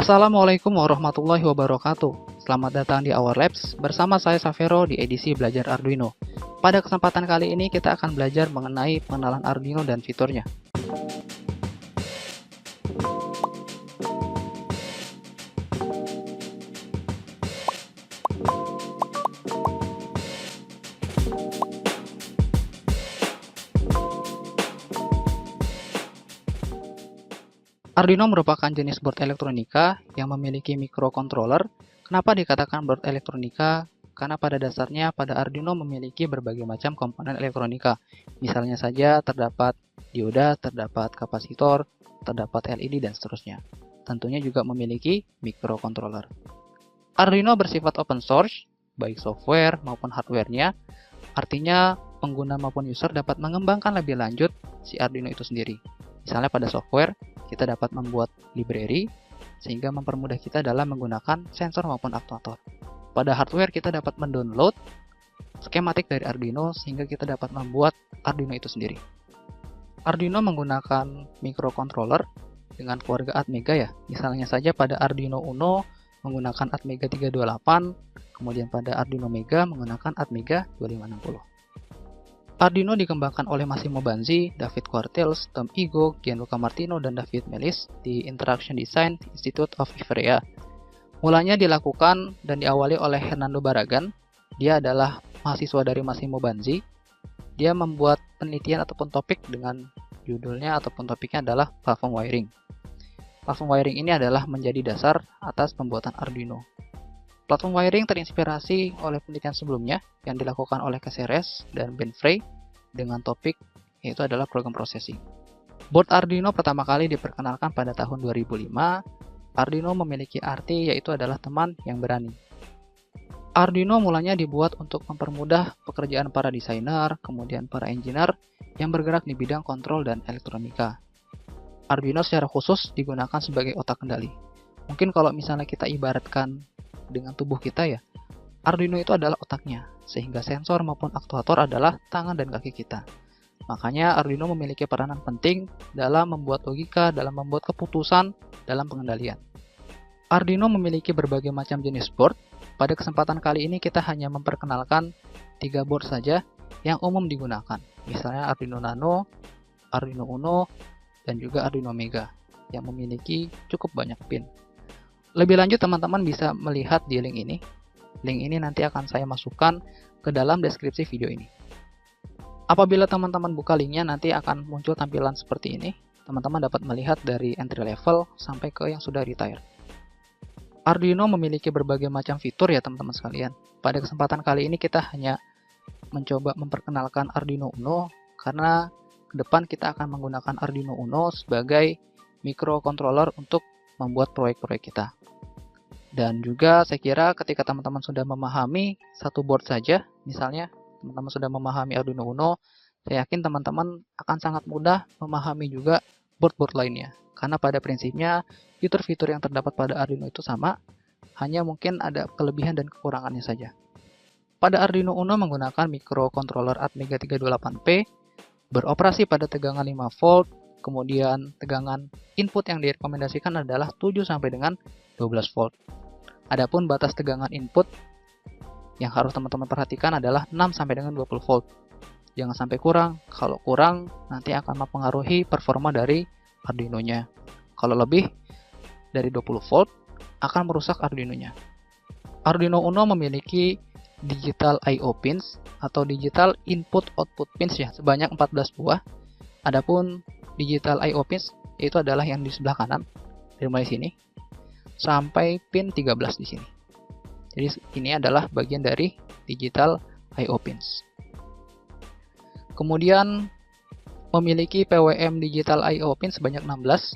Assalamualaikum warahmatullahi wabarakatuh. Selamat datang di Our Labs bersama saya Savero di edisi Belajar Arduino. Pada kesempatan kali ini kita akan belajar mengenai pengenalan Arduino dan fiturnya. Arduino merupakan jenis board elektronika yang memiliki microcontroller. Kenapa dikatakan board elektronika? Karena pada dasarnya pada Arduino memiliki berbagai macam komponen elektronika. Misalnya saja terdapat dioda, terdapat kapasitor, terdapat LED, dan seterusnya. Tentunya juga memiliki microcontroller. Arduino bersifat open source, baik software maupun hardware-nya. Artinya pengguna maupun user dapat mengembangkan lebih lanjut si Arduino itu sendiri. Misalnya pada software, kita dapat membuat library sehingga mempermudah kita dalam menggunakan sensor maupun aktuator. Pada hardware kita dapat mendownload skematik dari Arduino sehingga kita dapat membuat Arduino itu sendiri. Arduino menggunakan microcontroller dengan keluarga Atmega ya. Misalnya saja pada Arduino Uno menggunakan Atmega 328, kemudian pada Arduino Mega menggunakan Atmega 2560. Arduino dikembangkan oleh Massimo Banzi, David Quartels, Tom Igoe, Gianluca Martino, dan David Melis di Interaction Design Institute of Ivrea. Mulanya dilakukan dan diawali oleh Hernando Barragan. Dia adalah mahasiswa dari Massimo Banzi. Dia membuat penelitian ataupun topik dengan judulnya ataupun topiknya adalah platform wiring. Platform wiring ini adalah menjadi dasar atas pembuatan Arduino. Platform wiring terinspirasi oleh penelitian sebelumnya yang dilakukan oleh Caceres dan Ben Frey dengan topik yaitu adalah program processing. Board Arduino pertama kali diperkenalkan pada tahun 2005. Arduino memiliki arti yaitu adalah teman yang berani. Arduino mulanya dibuat untuk mempermudah pekerjaan para desainer, kemudian para engineer yang bergerak di bidang kontrol dan elektronika. Arduino secara khusus digunakan sebagai otak kendali. Mungkin kalau misalnya kita ibaratkan dengan tubuh kita ya, Arduino itu adalah otaknya, sehingga sensor maupun aktuator adalah tangan dan kaki kita. Makanya Arduino memiliki peranan penting dalam membuat logika, dalam membuat keputusan, dalam pengendalian. Arduino memiliki berbagai macam jenis board. Pada kesempatan kali ini kita hanya memperkenalkan 3 board saja yang umum digunakan. Misalnya Arduino Nano, Arduino Uno, dan juga Arduino Mega yang memiliki cukup banyak pin. Lebih lanjut teman-teman bisa melihat di link ini. Link ini nanti akan saya masukkan ke dalam deskripsi video ini. Apabila teman-teman buka linknya nanti akan muncul tampilan seperti ini. Teman-teman dapat melihat dari entry level sampai ke yang sudah retire. Arduino memiliki berbagai macam fitur ya teman-teman sekalian. Pada kesempatan kali ini kita hanya mencoba memperkenalkan Arduino Uno karena ke depan kita akan menggunakan Arduino Uno sebagai microcontroller untuk membuat proyek-proyek kita. Dan juga saya kira ketika teman-teman sudah memahami satu board saja, misalnya teman-teman sudah memahami Arduino Uno, saya yakin teman-teman akan sangat mudah memahami juga board-board lainnya. Karena pada prinsipnya fitur-fitur yang terdapat pada Arduino itu sama, hanya mungkin ada kelebihan dan kekurangannya saja. Pada Arduino Uno menggunakan microcontroller Atmega 328P, beroperasi pada tegangan 5 volt, kemudian tegangan input yang direkomendasikan adalah 7 sampai dengan 12 volt. Adapun batas tegangan input yang harus teman-teman perhatikan adalah 6 sampai dengan 20 volt. Jangan sampai kurang. Kalau kurang nanti akan mempengaruhi performa dari Arduino-nya. Kalau lebih dari 20 volt akan merusak Arduino-nya. Arduino Uno memiliki digital I/O pins atau digital input output pins ya sebanyak 14 buah. Adapun digital I/O pins itu adalah yang di sebelah kanan dari mulai sini sampai pin 13 di sini. Jadi ini adalah bagian dari digital I/O pins. Kemudian memiliki PWM digital I/O pins sebanyak 16.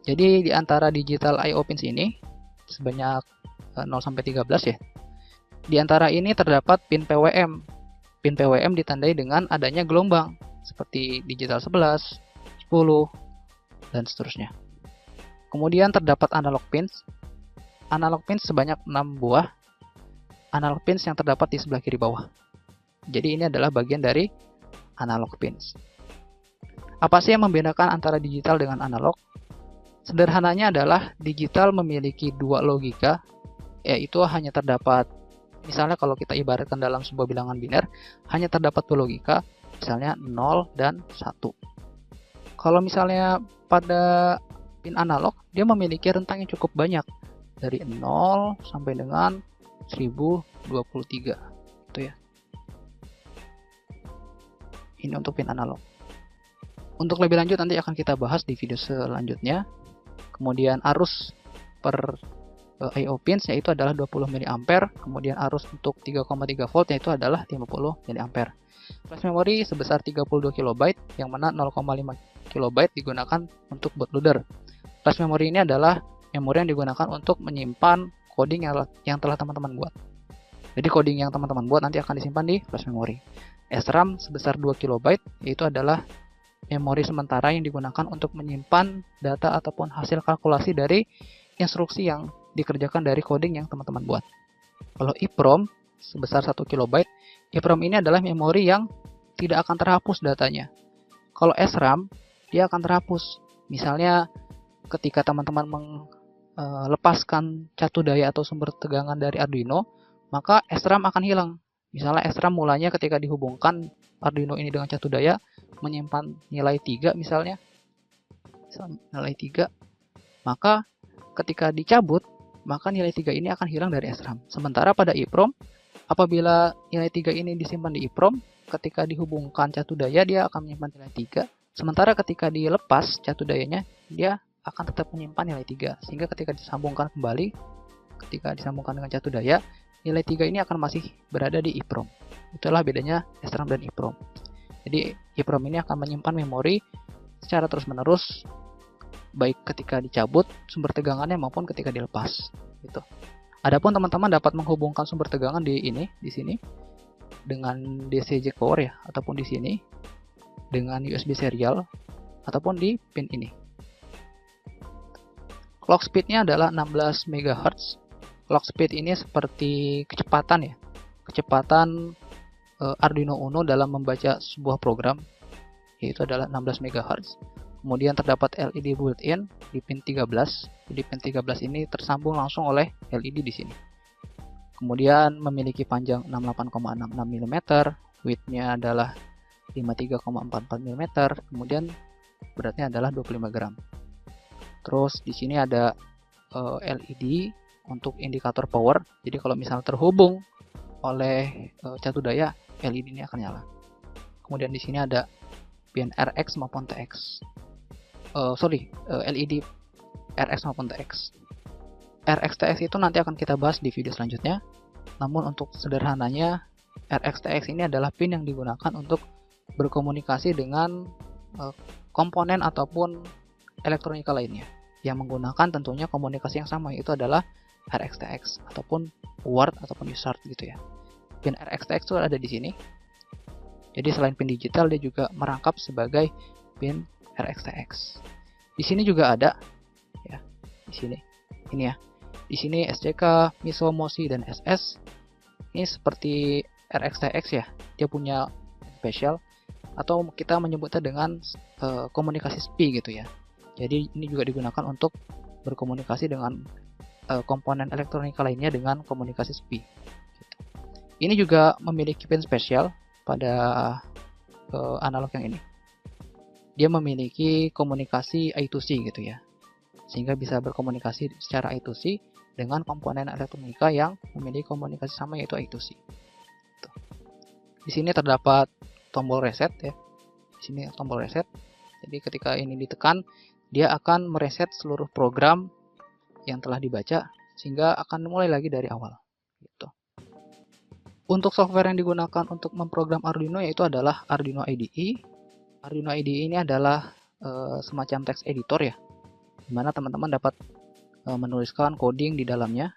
Jadi di antara digital I/O pins ini sebanyak 0 sampai 13 ya. Di antara ini terdapat pin PWM. Pin PWM ditandai dengan adanya gelombang seperti digital 11, 10, dan seterusnya. Kemudian terdapat analog pins. Analog pins sebanyak 6 buah. Analog pins yang terdapat di sebelah kiri bawah. Jadi ini adalah bagian dari analog pins. Apa sih yang membedakan antara digital dengan analog? Sederhananya adalah digital memiliki dua logika, yaitu hanya terdapat, misalnya kalau kita ibaratkan dalam sebuah bilangan biner, hanya terdapat dua logika, misalnya 0 dan 1. Kalau misalnya pada pin analog, dia memiliki rentang yang cukup banyak, dari 0 sampai dengan 1023, gitu ya. Ini untuk pin analog. Untuk lebih lanjut nanti akan kita bahas di video selanjutnya. Kemudian arus per I/O pins yaitu adalah 20 mA, kemudian arus untuk 3,3 volt yaitu adalah 50 mA. Flash memori sebesar 32 KB, yang mana 0,5 KB digunakan untuk bootloader. Flash memori ini adalah memori yang digunakan untuk menyimpan coding yang telah teman-teman buat. Jadi coding yang teman-teman buat nanti akan disimpan di flash memori. SRAM sebesar 2 KB, yaitu adalah memori sementara yang digunakan untuk menyimpan data ataupun hasil kalkulasi dari instruksi yang dikerjakan dari coding yang teman-teman buat. Kalau EEPROM sebesar 1 KB, EEPROM ini adalah memori yang tidak akan terhapus datanya. Kalau SRAM, dia akan terhapus. Misalnya ketika teman-teman melepaskan catu daya atau sumber tegangan dari Arduino, maka SRAM akan hilang. Misalnya SRAM mulanya ketika dihubungkan Arduino ini dengan catu daya menyimpan nilai 3 misalnya nilai 3, maka ketika dicabut maka nilai 3 ini akan hilang dari SRAM. Sementara pada EEPROM, apabila nilai 3 ini disimpan di EEPROM, ketika dihubungkan catu daya dia akan menyimpan nilai 3, sementara ketika dilepas catu dayanya dia akan tetap menyimpan nilai 3, sehingga ketika disambungkan kembali, ketika disambungkan dengan catu daya, nilai 3 ini akan masih berada di EEPROM. Itulah bedanya SRAM dan EEPROM. Jadi EEPROM ini akan menyimpan memori secara terus-menerus, baik ketika dicabut sumber tegangannya maupun ketika dilepas. Gitu. Adapun teman-teman dapat menghubungkan sumber tegangan di sini dengan DC jack power ya, ataupun di sini dengan USB serial ataupun di pin ini. Clock speed-nya adalah 16 MHz. Clock speed ini seperti kecepatan ya. Kecepatan Arduino Uno dalam membaca sebuah program, yaitu adalah 16 MHz. Kemudian terdapat LED built-in di pin 13. Jadi pin 13 ini tersambung langsung oleh LED di sini. Kemudian memiliki panjang 68,66 mm, width-nya adalah 53,44 mm, kemudian beratnya adalah 25 gram. Terus di sini ada LED untuk indikator power. Jadi kalau misalnya terhubung oleh catu daya, LED ini akan nyala. Kemudian di sini ada pin RX maupun TX. LED RX maupun TX. RX TX itu nanti akan kita bahas di video selanjutnya. Namun untuk sederhananya, RX TX ini adalah pin yang digunakan untuk berkomunikasi dengan komponen ataupun elektronika lainnya yang menggunakan tentunya komunikasi yang sama, yaitu adalah RX-TX ataupun UART ataupun USART gitu ya. Pin RX-TX itu ada di sini. Jadi selain pin digital, dia juga merangkap sebagai pin RX-TX. Di sini juga ada ya, di sini. Ini ya. Di sini SCK, MISO, MOSI dan SS. Ini seperti RX-TX ya. Dia punya spesial atau kita menyebutnya dengan komunikasi SPI gitu ya. Jadi ini juga digunakan untuk berkomunikasi dengan komponen elektronika lainnya dengan komunikasi SPI. Gitu. Ini juga memiliki pin spesial pada analog yang ini. Dia memiliki komunikasi I2C gitu ya, sehingga bisa berkomunikasi secara I2C dengan komponen elektronika yang memiliki komunikasi sama, yaitu I2C. Gitu. Di sini terdapat tombol reset ya. Di sini tombol reset. Jadi ketika ini ditekan, dia akan mereset seluruh program yang telah dibaca sehingga akan mulai lagi dari awal. Gitu. Untuk software yang digunakan untuk memprogram Arduino yaitu adalah Arduino IDE. Arduino IDE ini adalah semacam text editor ya, di mana teman-teman dapat menuliskan coding di dalamnya.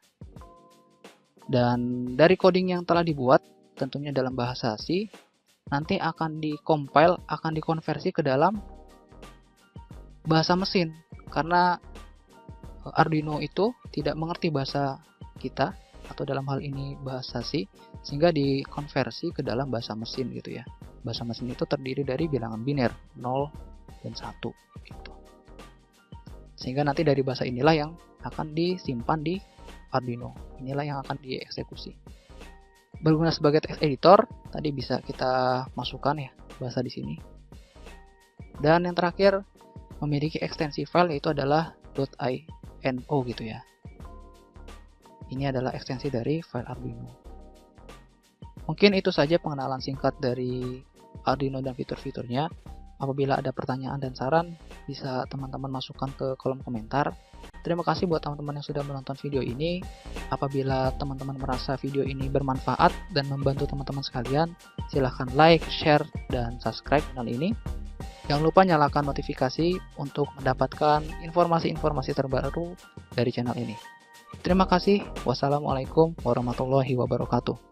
Dan dari coding yang telah dibuat, tentunya dalam bahasa C, nanti akan di-compile, akan dikonversi ke dalam bahasa mesin. Karena Arduino itu tidak mengerti bahasa kita, atau dalam hal ini bahasa C, sehingga dikonversi ke dalam bahasa mesin gitu ya. Bahasa mesin itu terdiri dari bilangan biner 0 dan 1 gitu. Sehingga nanti dari bahasa inilah yang akan disimpan di Arduino. Inilah yang akan dieksekusi. Berguna sebagai text editor, tadi bisa kita masukkan ya bahasa di sini. Dan yang terakhir, memiliki ekstensi file yaitu adalah .ino gitu ya. Ini adalah ekstensi dari file Arduino. Mungkin itu saja pengenalan singkat dari Arduino dan fitur-fiturnya. Apabila ada pertanyaan dan saran, bisa teman-teman masukkan ke kolom komentar. Terima kasih buat teman-teman yang sudah menonton video ini. Apabila teman-teman merasa video ini bermanfaat dan membantu teman-teman sekalian, silahkan like, share, dan subscribe channel ini. Jangan lupa nyalakan notifikasi untuk mendapatkan informasi-informasi terbaru dari channel ini. Terima kasih. Wassalamualaikum warahmatullahi wabarakatuh.